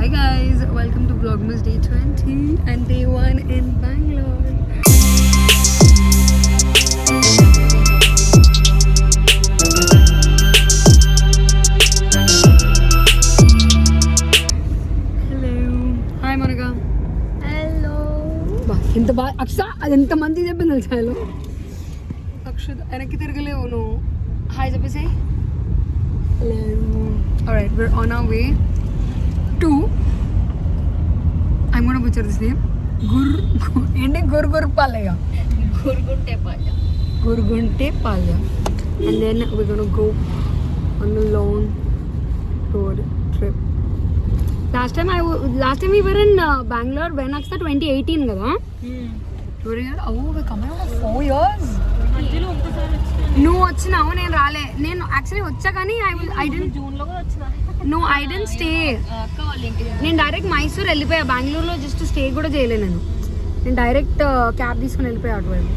Hi guys, welcome to VLOGMAS day 20 and day 1 in Bangalore. Hello. Hi Monica. Hello. ఇంత బాగా అక్ష అది ఎంతమంది చెప్పింది తెలుసా హలో అక్ష వెనక్కి తిరగలేవు నువ్వు హాయ్ చెప్పేసి hello. Alright, we're on our way to I'm gonna butcher this name Gurgunte Palya, and then we're gonna go on a long road trip. Last time we were in Bangalore when Aksa 2018 kada. Oh, we're coming out of 4 years. నువ్వు వచ్చినావు నేను రాలే నేను actually వచ్చా కానీ I dent stay నేను direct Mysore వెళ్ళిపోయా బెంగళూరులో జస్ట్ స్టే కూడా చేయలే నేను డైరెక్ట్ క్యాబ్ తీసుకుని వెళ్ళిపోయా అటువైపు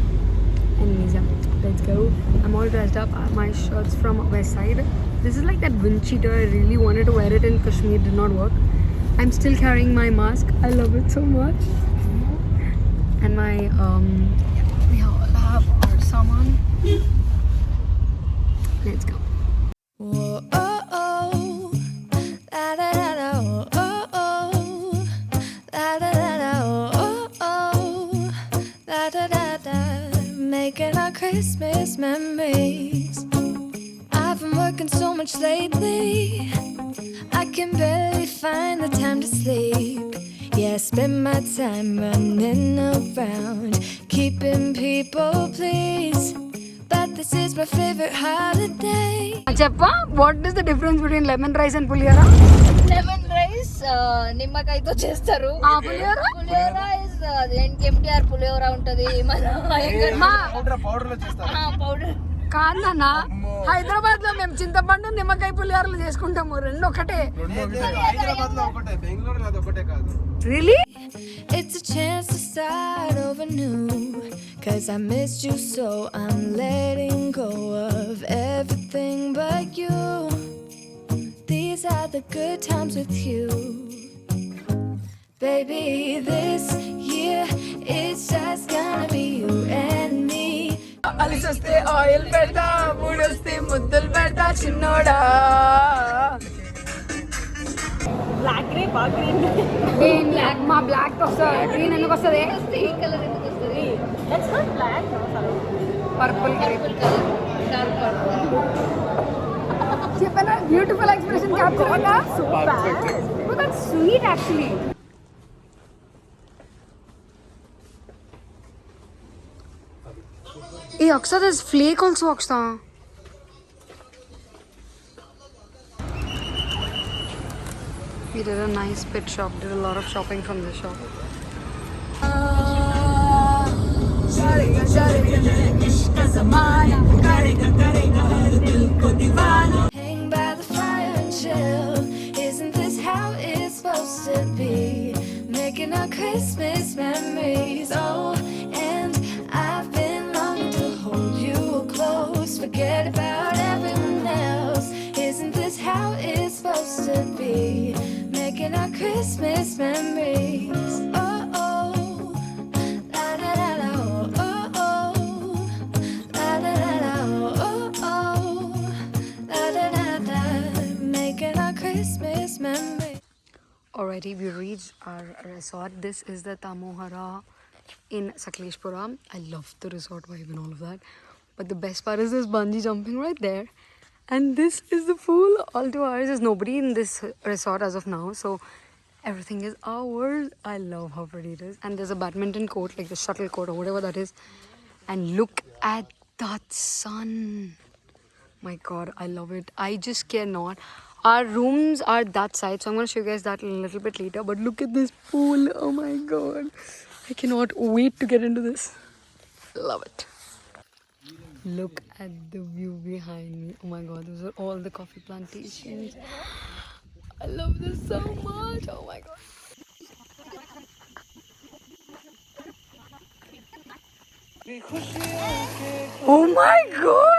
అండ్ నిజం let's go I'm all dressed up my shirts from west side this is like that wind cheater I really wanted to wear it in Kashmir, did not work. I'm still carrying my mask, I love it so much, and my we all have our saman. Let's go. Whoa, oh, oh. La, da, da, da, oh, oh, oh. La, da, da, da, oh, oh, oh. La, da, da, da. Making our Christmas memories. I've been working so much lately, I can barely find the time to sleep. Yeah, I spend my time running around, keeping people pleased. But this is my favorite holiday. Cheppa, what is the difference between lemon rice and puliyara? Lemon rice నిమ్మకాయతో చేస్తారు. Pulihora is MTR పులిహోర ఉంటది మన powder కాదన్న హైదరాబాద్ లో మేము చింతపండు నిమ్మకాయ పులిహోరలు చేసుకుంటాము రెండు ఒకటే. Really? It's a chance to start over new, 'cause I missed you so I'm letting go of everything but you. These are the good times with you. Baby, this year it's just gonna be you and me. అలిసొస్తే oil పెడతా మూడొస్తే ముద్దులు పెడతా చిన్నోడా. Black మా black వస్తుంది green ఎందుకు వస్తుంది ఈ కలర్ ఎందుకు వస్తుంది? Purple purple colour dark purple. చెప్పనా బ్యూటిఫుల్ ఎక్స్ప్రెషన్ క్యాప్చర్ అయిందా? That's sweet actually. Hey Aksa, there's flake also, Aksa. We did a nice pit shop, did a lot of shopping from this shop. Hang by the fire and chill. Isn't this how it's supposed to be? Making our Christmas memories. Oh, and I've been longing to hold you close. Forget about everyone else. Isn't this how it's supposed to be? Making our Christmas memories. Oh, oh. La, da, da, da, oh, oh. La, da, da, da, oh, oh. La, da, da, da. Making our Christmas memories. Alrighty, we reached our resort. This is the Tamohara in Sakleshpura. I love the resort vibe and all of that. But the best part is this bungee jumping right there. And this is the pool. All to ours. There's nobody in this resort as of now. So everything is ours. I love how pretty it is. And there's a badminton court, like the shuttle court or whatever that is. And look at that sun. My God, I love it. I just cannot. Our rooms are that side, so I'm going to show you guys that a little bit later. But look at this pool. Oh my God. I cannot wait to get into this. Love it. Look at the view behind me. Oh my God, those are all the coffee plantations. I love this so much. Oh my God. Oh my God.